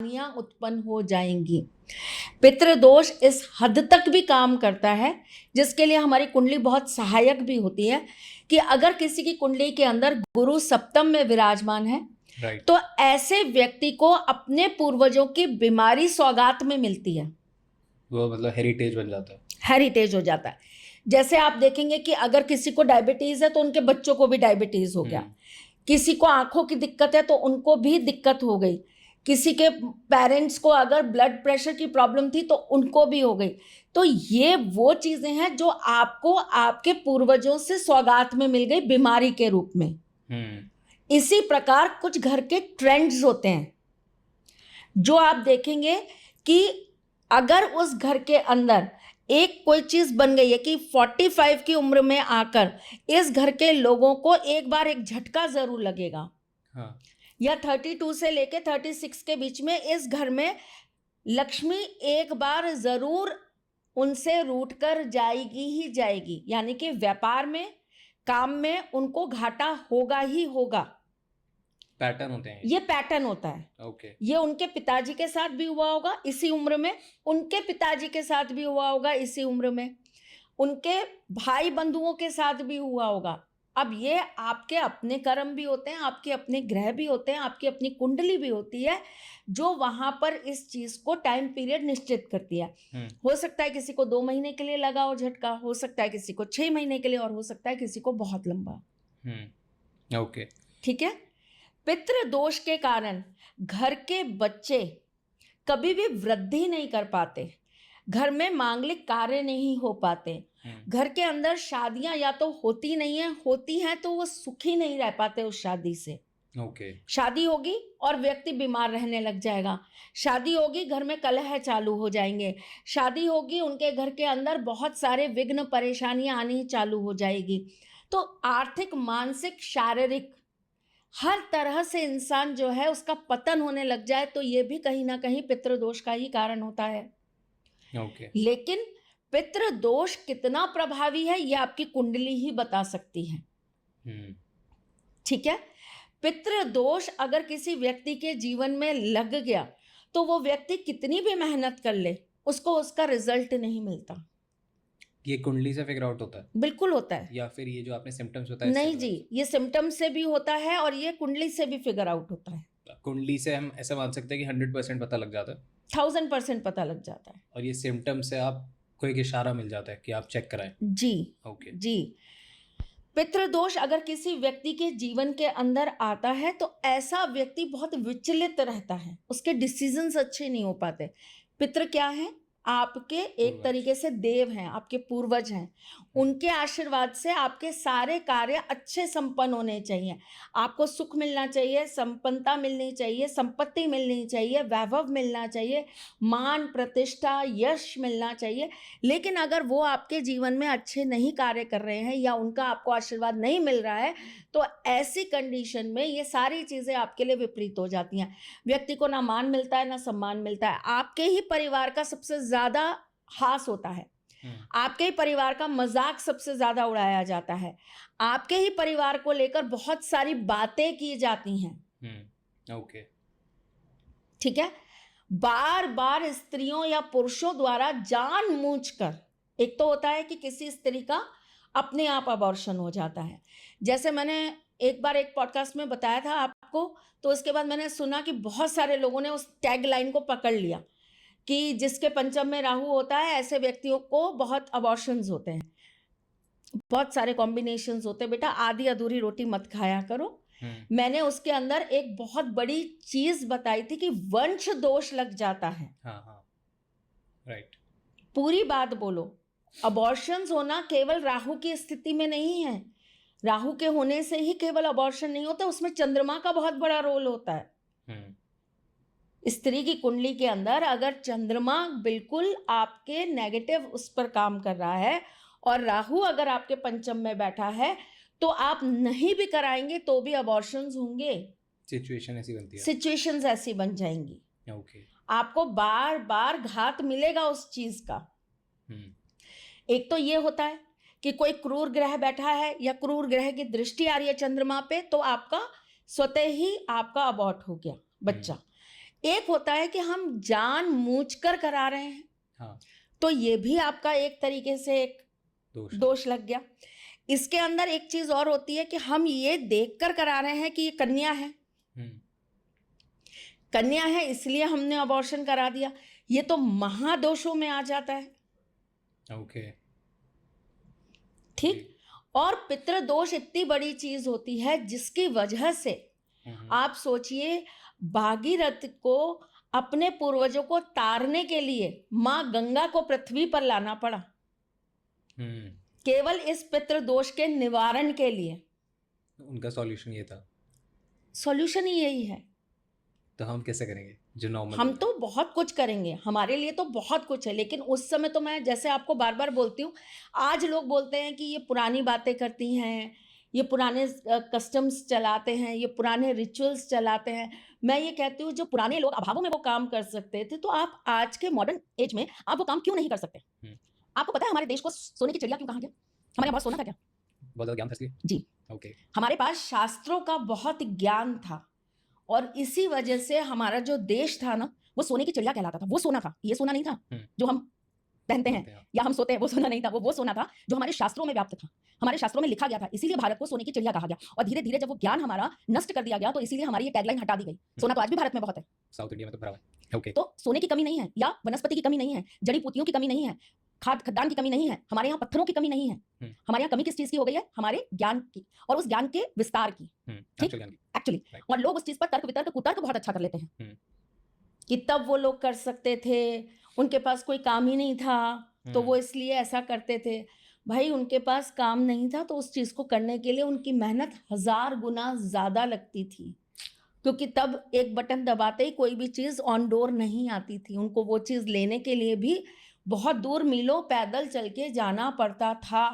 उत्पन्न हो जाएंगी। पितृदोष इस हद तक भी काम करता है जिसके लिए हमारी कुंडली बहुत सहायक भी होती है कि अगर किसी की कुंडली के अंदर गुरु सप्तम में विराजमान है तो ऐसे व्यक्ति को अपने पूर्वजों की बीमारी सौगात में मिलती है, वो मतलब हेरिटेज बन जाता है, हेरिटेज हो जाता है। जैसे आप देखेंगे कि अगर किसी को डायबिटीज है तो उनके बच्चों को भी डायबिटीज हो गया, किसी को आंखों की दिक्कत है तो उनको भी दिक्कत हो गई, किसी के पेरेंट्स को अगर ब्लड प्रेशर की प्रॉब्लम थी तो उनको भी हो गई। तो ये वो चीजें हैं जो आपको आपके पूर्वजों से सौगात में मिल गई बीमारी के रूप में। इसी प्रकार कुछ घर के ट्रेंड्स होते हैं जो आप देखेंगे कि अगर उस घर के अंदर एक कोई चीज बन गई है कि 45 की उम्र में आकर इस घर के लोगों को एक बार एक झटका जरूर लगेगा। हाँ। या 32 से लेके 36 के बीच में इस घर में लक्ष्मी एक बार जरूर उनसे रूठ कर जाएगी ही जाएगी, यानी कि व्यापार में, काम में उनको घाटा होगा ही होगा। पैटर्न होते हैं, ये पैटर्न होता है। ओके। ये उनके पिताजी के साथ भी हुआ होगा इसी उम्र में, उनके पिताजी के साथ भी हुआ होगा इसी उम्र में, उनके भाई बंधुओं के साथ भी हुआ होगा। अब ये आपके अपने कर्म भी होते हैं, आपके अपने ग्रह भी होते हैं, आपकी अपनी कुंडली भी होती है जो वहां पर इस चीज को टाइम पीरियड निश्चित करती है। हो सकता है किसी को 2 महीने के लिए लगा हो झटका, हो सकता है किसी को 6 महीने के लिए, और हो सकता है किसी को बहुत लंबा। ओके, ठीक है। पितृ दोष के कारण घर के बच्चे कभी भी वृद्धि नहीं कर पाते, घर में मांगलिक कार्य नहीं हो पाते, घर के अंदर शादियां या तो होती नहीं है, होती हैं तो वो सुखी नहीं रह पाते उस शादी से। शादी होगी और व्यक्ति बीमार रहने लग जाएगा, शादी होगी घर में कलह चालू हो जाएंगे, शादी होगी उनके घर के अंदर बहुत सारे विघ्न परेशानियां आनी चालू हो जाएगी। तो आर्थिक, मानसिक, शारीरिक हर तरह से इंसान जो है उसका पतन होने लग जाए तो ये भी कहीं ना कहीं पितृदोष का ही कारण होता है। लेकिन पितृदोष कितना प्रभावी है ये आपकी कुंडली ही बता सकती है। ठीक है। पितृदोष अगर किसी व्यक्ति के जीवन में लग गया तो वो व्यक्ति कितनी भी मेहनत कर ले उसको उसका रिजल्ट नहीं मिलता। ये कुंडली से फिगर आउट होता है? बिल्कुल होता है। या फिर ये जो आपने सिम्टम्स बताए? नहीं जी, ये सिम्टम्स से भी होता है और ये कुंडली से भी फिगर आउट होता है। कुंडली से हम ऐसा मान सकते हैं कि 100% पता लग जाता है? 1000% पता लग जाता है। और ये सिम्टम्स से आपको एक इशारा मिल जाता है कि आप चेक कराएं? जी। ओके जी। पितृदोष अगर किसी व्यक्ति के जीवन के अंदर आता है तो ऐसा व्यक्ति बहुत विचलित रहता है, उसके डिसीजंस अच्छे नहीं हो पाते। पितृ क्या है? आपके एक तरीके से देव हैं, आपके पूर्वज हैं, उनके आशीर्वाद से आपके सारे कार्य अच्छे संपन्न होने चाहिए, आपको सुख मिलना चाहिए, संपन्नता मिलनी चाहिए, संपत्ति मिलनी चाहिए, वैभव मिलना चाहिए, मान प्रतिष्ठा यश मिलना चाहिए। लेकिन अगर वो आपके जीवन में अच्छे नहीं कार्य कर रहे हैं या उनका आपको आशीर्वाद नहीं मिल रहा है तो ऐसी कंडीशन में ये सारी चीजें आपके लिए विपरीत हो जाती हैं। व्यक्ति को ना मान मिलता है ना सम्मान मिलता है, आपके ही परिवार का सबसे ज्यादा हास होता है, आपके ही परिवार का मजाक सबसे ज्यादा उड़ाया जाता है, आपके ही परिवार को लेकर बहुत सारी बातें की जाती हैं। ओके। ठीक है। बार बार स्त्रियों या पुरुषों द्वारा जानबूझकर, एक तो होता है कि किसी स्त्री का अपने आप अबॉर्शन हो जाता है, जैसे मैंने एक बार एक पॉडकास्ट में बताया था आपको, तो उसके बाद मैंने सुना कि बहुत सारे लोगों ने उस टैग लाइन को पकड़ लिया कि जिसके पंचम में राहु होता है ऐसे व्यक्तियों को बहुत अबॉर्शंस होते हैं, बहुत सारे कॉम्बिनेशंस होते हैं। बेटा आधी अधूरी रोटी मत खाया करो। मैंने उसके अंदर एक बहुत बड़ी चीज बताई थी कि वंश दोष लग जाता है। राइट। पूरी बात बोलो। अबॉर्शंस होना केवल राहु की स्थिति में नहीं है, राहु के होने से ही केवल अबॉर्शन नहीं होता, उसमें चंद्रमा का बहुत बड़ा रोल होता है। स्त्री की कुंडली के अंदर अगर चंद्रमा बिल्कुल आपके नेगेटिव उस पर काम कर रहा है और राहु अगर आपके पंचम में बैठा है तो आप नहीं भी कराएंगे तो भी अबॉर्शंस होंगे। सिचुएशन ऐसी बनती है, सिचुएशंस ऐसी बन जाएंगी। आपको बार बार घात मिलेगा उस चीज का। एक तो ये होता है कि कोई क्रूर ग्रह बैठा है या क्रूर ग्रह की दृष्टि आ रही है चंद्रमा पे तो आपका स्वतः ही आपका अबॉर्ट हो गया बच्चा। एक होता है कि हम जानबूझकर करा रहे हैं, हाँ, तो ये भी आपका एक तरीके से एक दोष है। दोष लग गया। इसके अंदर एक चीज और होती है कि हम ये देखकर करा रहे हैं कि ये कन्या है, हम्म, कन्या है इसलिए हमने अबॉर्शन करा दिया, ये तो महादोषों में आ जाता है। ओके। ठीक। जी। और पितृदोष इतनी बड़ी चीज होती है जिसकी वजह से हम्म, आप सोचिए, भागीरथ को अपने पूर्वजों को तारने के लिए मां गंगा को पृथ्वी पर लाना पड़ा, हम्म, केवल इस पितृदोष के निवारण के लिए। उनका सॉल्यूशन ये था। सॉल्यूशन ही यही है। तो हम कैसे करेंगे जो नॉर्मल हम तो बहुत कुछ करेंगे, हमारे लिए तो बहुत कुछ है, लेकिन उस समय तो मैं जैसे आपको बार बार बोलती हूँ, आज लोग बोलते हैं कि ये पुरानी बातें करती हैं, ये पुराने कस्टम्स चलाते हैं, ये पुराने रिचुअल्स चलाते हैं। मैं ये कहती हूँ जो पुराने लोग अभावों में वो काम कर सकते थे, तो आप आज के मॉडर्न एज में आप वो काम क्यों नहीं कर सकते? हम्म। आपको पता है हमारे देश को सोने की चिड़िया क्यों कहा गया? हमारे यहाँ बहुत सोना था क्या? बहुत ज़्यादा ज्ञान था इसलिए? जी। ओके। हमारे पास शास्त्रों का बहुत ज्ञान था, और इसी वजह से हमारा जो देश था ना, वो सोने की चिड़िया कहलाता था। वो सोना था, ये सोना नहीं था जो हम पहनते हैं हाँ, या हम सोते हैं, वो सोना नहीं था। वो सोना था जो हमारे शास्त्रों में व्याप्त था, हमारे शास्त्रों में लिखा गया था, इसीलिए भारत को सोने की चिड़िया कहा गया। और धीरे धीरे जब वो ज्ञान हमारा नष्ट कर दिया गया, तो इसीलिए हमारी ये टैगलाइन हटा दी गई। सोना तो आज भी भारत में बहुत है, साउथ इंडिया में तो भरा हुआ है। ओके। तो सोने की कमी नहीं है, या वनस्पति की कमी नहीं है, जड़ी बूटियों की कमी नहीं है, खाद खदान की कमी नहीं है, हमारे यहाँ पत्थरों की कमी नहीं है। हमारे यहाँ कमी किस चीज की हो गई है? हमारे ज्ञान की, और उस ज्ञान के विस्तार की। ठीक, एक्चुअली। Right. और लोग उस चीज पर तर्क वितर्क कुतर्क बहुत अच्छा कर लेते हैं कि तब वो लोग कर सकते थे, उनके पास कोई काम ही नहीं था, तो वो इसलिए ऐसा करते थे। भाई उनके पास काम नहीं था तो उस चीज को करने के लिए उनकी मेहनत 1000 गुना ज्यादा लगती थी, क्योंकि तब एक बटन दबाते ही कोई भी चीज ऑन डोर नहीं आती थी। उनको वो चीज लेने के लिए भी बहुत दूर मीलों पैदल चल के जाना पड़ता था।